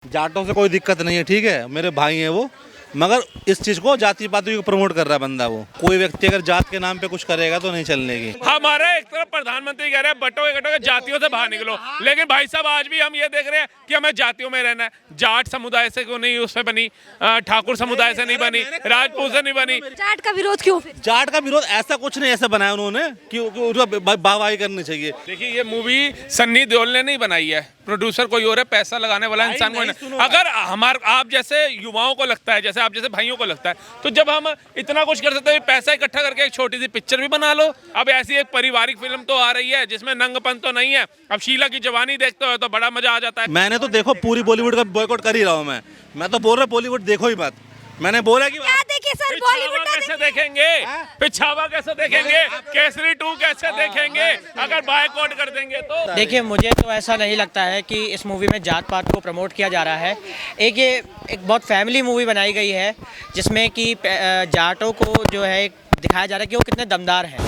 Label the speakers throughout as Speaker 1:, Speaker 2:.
Speaker 1: जाटों से कोई दिक्कत नहीं है, ठीक है, मेरे भाई हैं वो, मगर इस चीज को जाति पाति को प्रमोट कर रहा है बंदा। वो कोई व्यक्ति अगर जात के नाम पे कुछ करेगा तो नहीं चलने की।
Speaker 2: हमारे एक तरफ प्रधानमंत्री कह रहे हैं बटो जातियों से बाहर निकलो, लेकिन भाई साहब आज भी हम ये देख रहे हैं कि हमें जातियों में रहना है। जाट समुदाय से क्यों नहीं उससे बनी, ठाकुर समुदाय से नहीं बनी, राजपूत से नहीं बनी।
Speaker 3: जाट का विरोध क्यों फिर?
Speaker 1: जाट का विरोध ऐसा कुछ नहीं ऐसा बनाया उन्होंने कि उसको वाहवाही करनी चाहिए।
Speaker 2: देखिए ये मूवी सन्नी देओल ने नहीं बनाई है, प्रोड्यूसर कोई और है, पैसा लगाने वाला इंसान कोई नहीं। अगर आप जैसे युवाओं को लगता है, जैसे आप जैसे भाइयों को लगता है, तो जब हम इतना कुछ कर सकते हैं, पैसा इकट्ठा करके एक छोटी सी पिक्चर भी बना लो। अब ऐसी एक पारिवारिक फिल्म तो आ रही है जिसमें नंगपन तो नहीं है। अब शीला की जवानी देखते हो तो बड़ा मजा आ जाता है।
Speaker 1: मैंने तो देखो पूरी बॉलीवुड का बॉयकॉट कर ही रहा हूँ मैं तो बोल रहा बॉलीवुड देखो ही मत। मैंने बोला कि
Speaker 3: क्या देखिए सर, बॉलीवुड
Speaker 2: कैसे देखेंगे, पिछावा कैसे देखेंगे, केसरी 2 कैसे देखेंगे अगर बायकॉट कर देंगे तो।
Speaker 4: देखिए मुझे तो ऐसा नहीं लगता है कि इस मूवी में जात पात को प्रमोट किया जा रहा है। एक बहुत फैमिली मूवी बनाई गई है जिसमें कि जाटों को जो है दिखाया जा रहा है कि वो कितने दमदार हैं।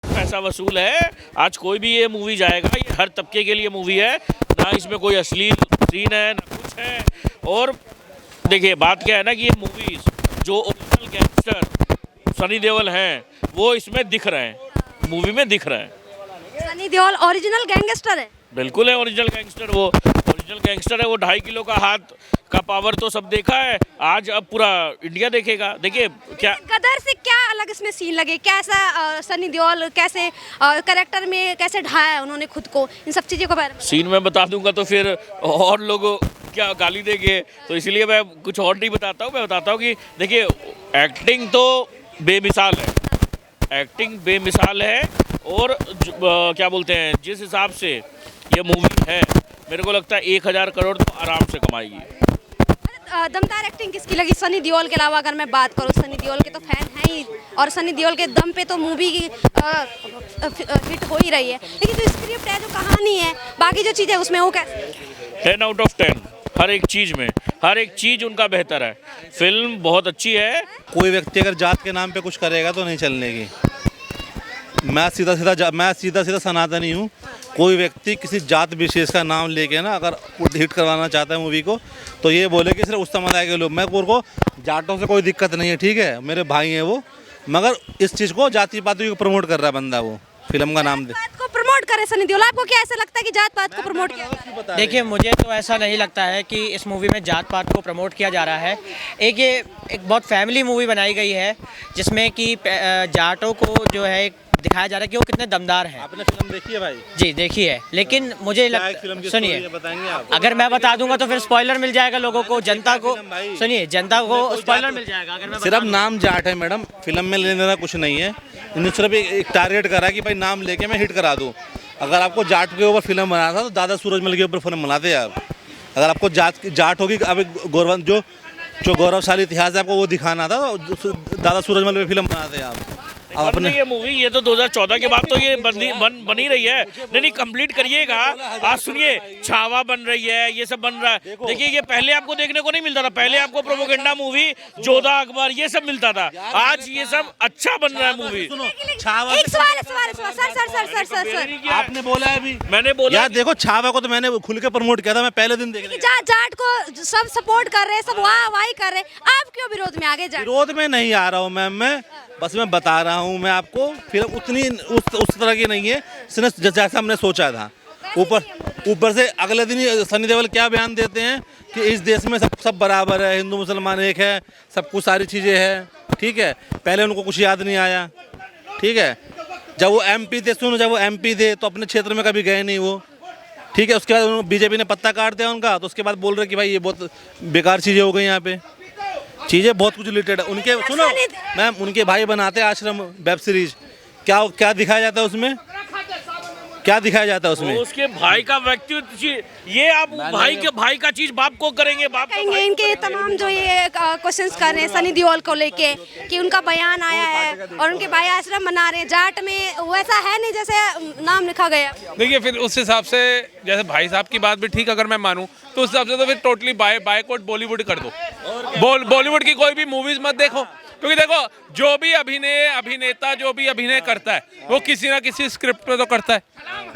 Speaker 5: पैसा वसूल है। आज कोई भी ये मूवी जाएगा, ये हर तबके के लिए मूवी है, ना इसमें कोई अश्लील सीन है ना कुछ है। और देखिए बात क्या है ना कि ये मूवीज जो ओरिजिनल गैंगस्टर सनी देओल हैं वो इसमें दिख रहे हैं, मूवी में दिख रहे हैं।
Speaker 3: सनी देओल ओरिजिनल गैंगस्टर है।
Speaker 5: बिल्कुल है ओरिजिनल गैंगस्टर, वो ओरिजिनल गैंगस्टर है। वो 2.5 किलो का हाथ का पावर तो सब देखा है, आज अब पूरा इंडिया देखेगा। देखिए क्या
Speaker 3: गदर से क्या अलग इसमें सीन लगे, कैसा सनी देओल कैसे कैरेक्टर में कैसे ढाया है उन्होंने खुद को, इन सब चीज़ों के बारे में
Speaker 5: सीन में बता दूंगा तो फिर और लोग क्या गाली देंगे, तो इसलिए मैं कुछ और नहीं बताता हूँ। मैं बताता हूँ कि देखिए एक्टिंग तो बेमिसाल है, एक्टिंग बेमिसाल है। और क्या बोलते हैं, जिस हिसाब से ये मूवी है मेरे को लगता है 1000 करोड़ तो आराम से कमाएगी।
Speaker 3: दमदार एक्टिंग किसकी लगी सनी देओल के अलावा? अगर मैं बात करूँ, सनी देओल के तो फैन हैं ही, और सनी देओल के दम पे तो मूवी हिट हो ही रही है। लेकिन जो स्क्रिप्ट है, जो कहानी है, बाकी जो चीज़ें उसमें वो कैसे?
Speaker 5: 10 आउट ऑफ 10 हर एक चीज़ में, हर एक चीज़ उनका बेहतर है। फिल्म बहुत अच्छी है।
Speaker 1: कोई व्यक्ति अगर जात के नाम पे कुछ करेगा तो नहीं चलने की। मैं सीधा सीधा सनातनी हूँ। कोई व्यक्ति किसी जात विशेष का नाम लेके ना अगर हिट करवाना चाहता है मूवी को, तो ये बोले कि सिर्फ उस समुदाय के लोग। मैं को जाटों से कोई दिक्कत नहीं है, ठीक है, मेरे भाई हैं वो, मगर इस चीज़ को जाति पाति को प्रमोट कर रहा है बंदा। वो फिल्म का नाम दे
Speaker 3: को प्रमोट करे सनी देओल। आपको क्या ऐसा लगता है कि जात पात को प्रमोट किया जा रहा है?
Speaker 4: देखिए मुझे तो ऐसा नहीं लगता है कि इस मूवी में जात पात को प्रमोट किया जा रहा है। एक बहुत फैमिली मूवी बनाई गई है जिसमें कि जाटों को जो है दिखाया जा रहा है कि वो कितने दमदार हैं।
Speaker 1: आपने फिल्म देखी है भाई?
Speaker 4: जी देखी है, लेकिन मुझे सुनिए,
Speaker 1: बताएंगे आप?
Speaker 4: अगर मैं बता दूंगा तो फिर स्पॉइलर मिल जाएगा लोगों को, जनता को। सुनिए, जनता को स्पॉइलर मिल जाएगा अगर मैं
Speaker 1: सिर्फ नाम जाट है मैडम, फिल्म में लेने देना कुछ नहीं है। इन्होंने सिर्फ एक टारगेट करा कि भाई नाम लेके मैं हिट करा दूँ। अगर आपको जाट के ऊपर फिल्म बनाना था तो दादा सूरजमल के ऊपर फिल्म बनाते आप। अगर आपको जाट होगी, अब जो गौरवशाली इतिहास है आपको वो दिखाना था, तो दादा सूरजमल पे फिल्म बनाते आप।
Speaker 5: अपने ये मूवी ये तो 2014 के बाद तो ये बनी रही है। नहीं कंप्लीट करिएगा। आज सुनिए, छावा बन रही है, ये सब बन रहा है। देखिए ये पहले आपको देखने को नहीं मिलता था। पहले आपको प्रोपोगेंडा मूवी, जोधा अकबर, ये सब मिलता था। आज ये सब अच्छा बन रहा है मूवी।
Speaker 3: एक सवाल सर,
Speaker 1: आपने बोला है अभी,
Speaker 5: मैंने बोला
Speaker 1: यार देखो छावा को तो मैंने खुल के प्रमोट किया था, मैं पहले दिन देखने गया।
Speaker 3: जाट को सब सपोर्ट कर रहे हैं, सब वाह कर रहे हैं, आप क्यों विरोध में आगे जा?
Speaker 1: विरोध में नहीं आ रहा हूँ मैम, मैं बस मैं बता रहा हूँ मैं आपको। फिल्म उतनी उस तरह की नहीं है जैसा हमने सोचा था। ऊपर से अगले दिन ही सनी देओल क्या बयान देते हैं कि इस देश में सब बराबर है, हिंदू मुसलमान एक है, सब कुछ सारी चीज़ें हैं, ठीक है। पहले उनको कुछ याद नहीं आया, ठीक है। जब वो एमपी थे तो अपने क्षेत्र में कभी गए नहीं वो, ठीक है। उसके बाद बीजेपी ने पत्ता काट दिया उनका, तो उसके बाद बोल रहे कि भाई ये बहुत बेकार चीज़ें हो गई यहाँ पे। चीज़ें बहुत कुछ रिलेटेड है उनके। सुनो मैम, उनके भाई बनाते हैं आश्रम वेब सीरीज, क्या दिखाया जाता है उसमें? क्या दिखाया जाता है उसमें?
Speaker 5: उसके भाई का व्यक्तित्व, ये आप भाई का चीज बाप को करेंगे, बाप
Speaker 3: कहेंगे। इनके तमाम जो ये क्वेश्चंस कर रहे हैं सनी देओल को लेके कि उनका बयान आया है और उनके भाई आश्रम बना रहे हैं, जाट में वैसा है नहीं जैसे नाम लिखा गया।
Speaker 2: देखिए फिर उस हिसाब से जैसे भाई साहब की बात भी ठीक अगर मैं मानूं तो उस हिसाब से तो फिर टोटली बायकॉट बॉलीवुड कर दो। बॉलीवुड की कोई भी मूवीज मत देखो, क्योंकि देखो जो भी अभिनेता जो भी अभिनय करता है वो किसी ना किसी स्क्रिप्ट पे तो करता है।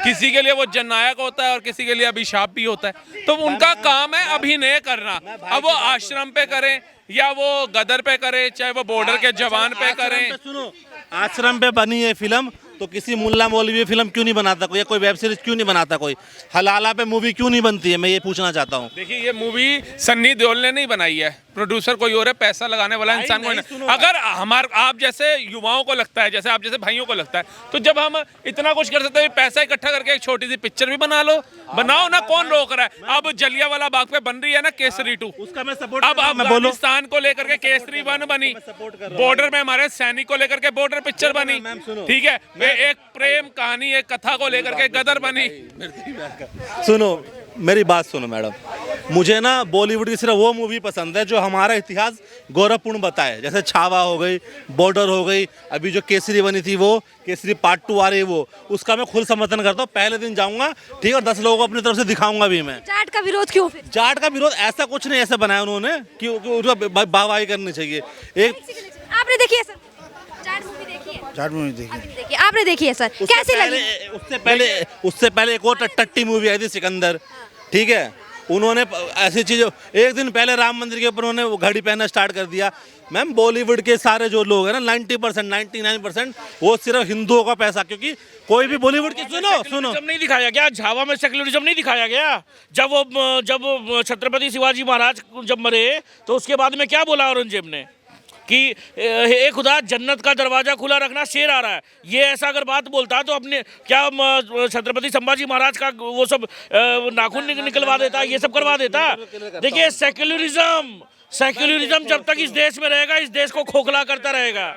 Speaker 2: किसी के लिए वो जननायक होता है और किसी के लिए अभिशाप भी होता है। तो उनका काम है अभिनय करना। अब वो आश्रम पे करें या वो गदर पे करें, चाहे वो बॉर्डर के जवान पे करें।
Speaker 1: सुनो, आश्रम पे बनी है फिल्म तो किसी मुल्ला मौलवी फिल्म क्यों नहीं बनाता कोई, या कोई वेब सीरीज क्यों नहीं बनाता कोई, हलाला पे मूवी क्यों नहीं बनती है, मैं ये पूछना चाहता हूँ।
Speaker 2: देखिए ये मूवी सन्नी देओल ने नहीं बनाई है, प्रोड्यूसर कोई और है, पैसा लगाने वाला इंसान कोई नहीं। अगर आप जैसे युवाओं को लगता है, जैसे आप जैसे भाइयों को लगता है, तो जब हम इतना कुछ कर सकते हैं, पैसा इकट्ठा करके एक छोटी सी पिक्चर भी बना लो, बनाओ ना, कौन रोक रहा है। अब जलियांवाला बाग पे बन रही है ना केसरी 2,
Speaker 1: उसका मैं सपोर्ट
Speaker 2: अब अफगानिस्तान को लेकर के केसरी 1 बनी, बॉर्डर में हमारे सैनिक को लेकर के बॉर्डर पिक्चर बनी, ठीक है, एक प्रेम कहानी एक कथा को लेकर के गदर बनी।
Speaker 1: सुनो मेरी बात सुनो मैडम, मुझे ना बॉलीवुड की सिर्फ वो मूवी पसंद है जो हमारा इतिहास गौरवपूर्ण बताए, जैसे छावा हो गई, बॉर्डर हो गई, अभी जो केसरी बनी थी वो केसरी पार्ट 2 आ रही है वो, उसका मैं खुद समर्थन करता हूँ। पहले दिन जाऊंगा, ठीक है, और 10 लोगों को अपनी तरफ से दिखाऊंगा भी मैं।
Speaker 3: जाट का विरोध क्यों फिर?
Speaker 1: जाट का विरोध ऐसा कुछ नहीं, ऐसा बनाया उन्होंने कि उसका वाहवाही करनी चाहिए।
Speaker 3: आपने देखी है सर जाट मूवी? देखी है
Speaker 6: जाट मूवी देखी।
Speaker 3: अभी देखी है। आपने देखी है सर, कैसी लगी?
Speaker 1: उससे पहले एक और टट्टी मूवी आई थी सिकंदर, ठीक है, उन्होंने ऐसी चीज एक दिन पहले राम मंदिर के ऊपर उन्होंने वो घड़ी पहनना स्टार्ट कर दिया। मैम बॉलीवुड के सारे जो लोग हैं ना 90% 99% वो सिर्फ हिंदुओं का पैसा, क्योंकि कोई भी बॉलीवुड की सुनो
Speaker 5: नहीं दिखाया गया, झावा में सेक्युलरिज्म नहीं दिखाया गया। जब छत्रपति शिवाजी महाराज जब मरे तो उसके बाद में क्या बोला औरंगजेब ने कि ए खुदा जन्नत का दरवाजा खुला रखना, शेर आ रहा है। ये ऐसा अगर बात बोलता तो अपने क्या छत्रपति संभाजी महाराज का वो सब नाखून निकलवा देता, ये सब करवा देता। देखिए सेक्युलरिज्म जब तक इस देश में रहेगा, इस देश को खोखला करता रहेगा।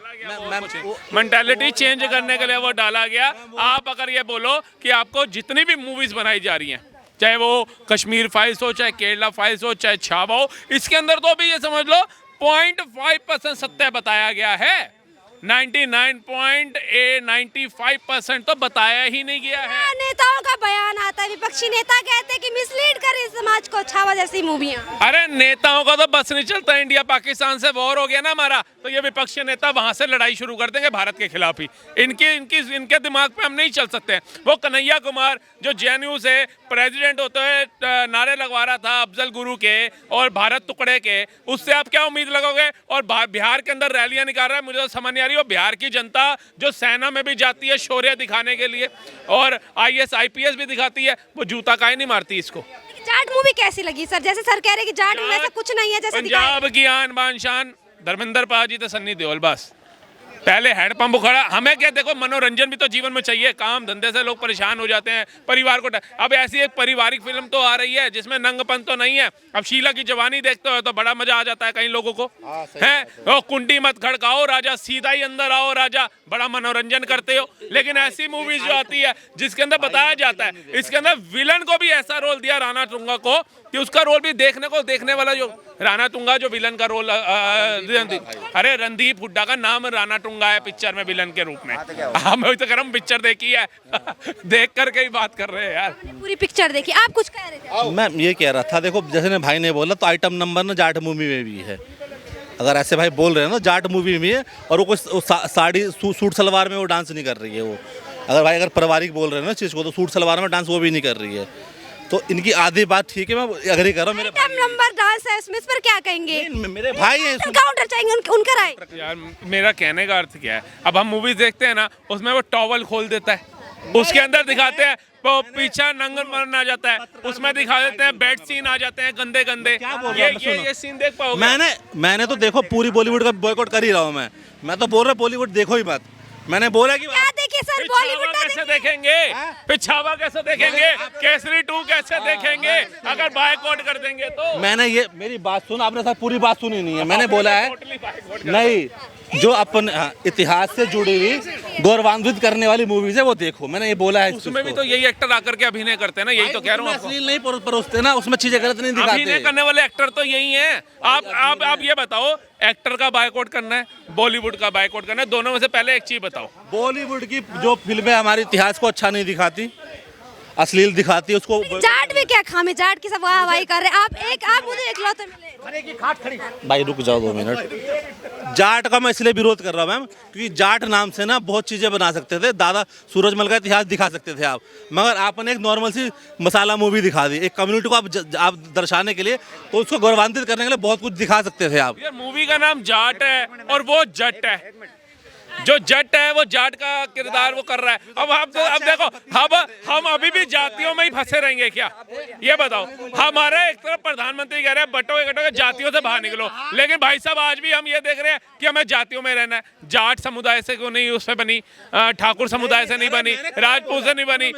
Speaker 2: मेंटालिटी चेंज करने के लिए वो डाला गया। आप अगर ये बोलो कि आपको जितनी भी मूवीज बनाई जा रही हैं, चाहे वो कश्मीर फाइल्स हो, चाहे केरला फाइल्स हो, चाहे छावा हो, इसके अंदर तो भी ये समझ लो 0.5% सत्य बताया गया है। 99.95% तो बताया ही नहीं गया है।
Speaker 3: नेताओं का बयान आता है, विपक्षी नेता कहते हैं कि मिसलीड कर इस समाज को छावा जैसी मूवियां।
Speaker 2: अरे नेताओं का तो बस नहीं चलता, इंडिया पाकिस्तान से वॉर हो गया ना हमारा, तो ये विपक्षी नेता वहां से लड़ाई शुरू कर देंगे भारत के खिलाफ ही। इनके दिमाग पे हम नहीं चल सकते। वो कन्हैया कुमार जो जेएनयू से प्रेसिडेंट होते हुए नारे लगवा रहा था अफजल गुरु के और भारत टुकड़े के, उससे आप क्या उम्मीद लगोगे? और बिहार के अंदर रैलियां निकाल रहा है, मुझे तो समझ नहीं आ रही। वो बिहार की जनता जो सेना में भी जाती है शौर्य दिखाने के लिए और IAS IPS भी दिखाती है, वो जूता काहे नहीं मारती इसको?
Speaker 3: जाट मूवी कैसी लगी सर? जैसे सर कह रहे कि जाट में ऐसा कुछ नहीं है जैसे
Speaker 2: पंजाब की आन बान शान धर्मेंद्र पाजी तो सन्नी देओल, बस पहले हैंडपंप खड़ा। हमें क्या, देखो मनोरंजन भी तो जीवन में चाहिए, काम धंधे से लोग परेशान हो जाते हैं, परिवार को। अब ऐसी एक पारिवारिक फिल्म तो आ रही है जिसमें नंगपन तो नहीं है। अब शीला की जवानी देखते हो तो बड़ा मजा आ जाता है कई लोगों को, है कुंडी मत खड़काओ राजा, सीधा ही अंदर आओ राजा, बड़ा मनोरंजन करते हो। लेकिन ऐसी मूवीज जो आती है जिसके अंदर बताया जाता है, इसके अंदर विलन को भी ऐसा रोल दिया राणा तुंगा को कि उसका रोल भी देखने वाला जो राणा तुंगा जो विलन का रोल, अरे रणदीप हुड्डा का नाम राणा तुंगा है पिक्चर में विलन के रूप में। हम तो कर पिक्चर देखी है देख करके ही बात कर रहे हैं यार।
Speaker 3: पूरी पिक्चर देखी। आप कुछ कह रहे थे?
Speaker 1: मैं ये कह रहा था, देखो जैसे भाई ने बोला तो आइटम नंबर ना जाट मूवी में भी है। अगर ऐसे भाई बोल रहे हैं ना जाट मूवी में है, और वो कुछ साड़ी सूट सलवार में वो डांस नहीं कर रही है। वो अगर पारिवारिक बोल रहे हैं ना चीज़ को, तो सूट सलवार में डांस वो भी नहीं कर रही है। तो इनकी आधी बात ठीक है, मैं अग्री कर रहा हूँ। मेरे
Speaker 3: नंबर डांस है इसमें, इस पर क्या कहेंगे?
Speaker 1: मेरे भाई हैं,
Speaker 3: काउंटर चाहिए उनका राय।
Speaker 2: यार मेरा कहने का अर्थ क्या है, अब हम मूवीज देखते हैं ना, उसमें वो टॉवल खोल देता है, उसके अंदर दिखाते हैं वो पीछा नंगन मरना आ जाता है, उसमें दिखा देते हैं बेड सीन आ जाते हैं गंदे गंदे। ये सीन देख पाओगे?
Speaker 1: मैंने तो देखो पूरी बॉलीवुड का बॉयकॉट कर ही रहा हूँ। मैं तो बोल रहा बॉलीवुड देखो ही मत। मैंने बोला कि
Speaker 3: क्या देखिए सर, बॉलीवुड
Speaker 2: कैसे देखेंगे, पिछावा कैसे देखेंगे, केसरी 2 कैसे देखेंगे अगर बायकॉट कर देंगे तो?
Speaker 1: मैंने ये मेरी बात सुन, आपने सर पूरी बात सुनी नहीं है। मैंने बोला है नहीं, जो अपन इतिहास से जुड़ी हुई गौरवान्वित करने वाली मूवीज है वो देखो, मैंने ये बोला है।
Speaker 2: उसमें भी तो यही एक्टर आकर के अभिनय करते हैं ना, यही तो कह रहा हूँ।
Speaker 1: अश्लील नहीं परोसते ना, उसमें चीजें गलत नहीं दिखाते।
Speaker 2: अभिनय करने वाले एक्टर तो यही हैं। आप ये बताओ, एक्टर का बायकॉट करना है, बॉलीवुड का बायकॉट करना है, दोनों में से पहले एक चीज बताओ।
Speaker 1: बॉलीवुड की जो फिल्में हमारे इतिहास को अच्छा नहीं दिखाती, अश्लील दिखाती है उसको।
Speaker 3: जाट में क्या खामी, जाट की सब वाह वाही कर रहे हैं। आप मुझे इकलौते मिले।
Speaker 1: भाई रुक जाओ 2 मिनट। जाट का मैं इसलिए विरोध कर रहा हूँ मैम, क्योंकि जाट नाम से ना बहुत चीज़ें बना सकते थे, दादा सूरजमल का इतिहास दिखा सकते थे आप, मगर आपने एक नॉर्मल सी मसाला मूवी दिखा दी। एक कम्युनिटी को आप दर्शाने के लिए, तो उसको गौरवान्वित करने के लिए बहुत कुछ दिखा सकते थे आप।
Speaker 2: यार मूवी का नाम जाट है और वो जट है, जो जट है वो जाट का किरदार वो कर रहा है। अब देखो हम अभी भी जातियों में ही फंसे रहेंगे क्या, ये बताओ। हमारे एक तरफ प्रधानमंत्री कह रहे हैं बटो के जातियों से बाहर निकलो, लेकिन भाई साहब आज भी हम ये देख रहे हैं कि हमें जातियों में रहना है। जाट समुदाय से क्यों नहीं उस पर बनी, ठाकुर समुदाय से नहीं बनी, राजपूत से नहीं बनी,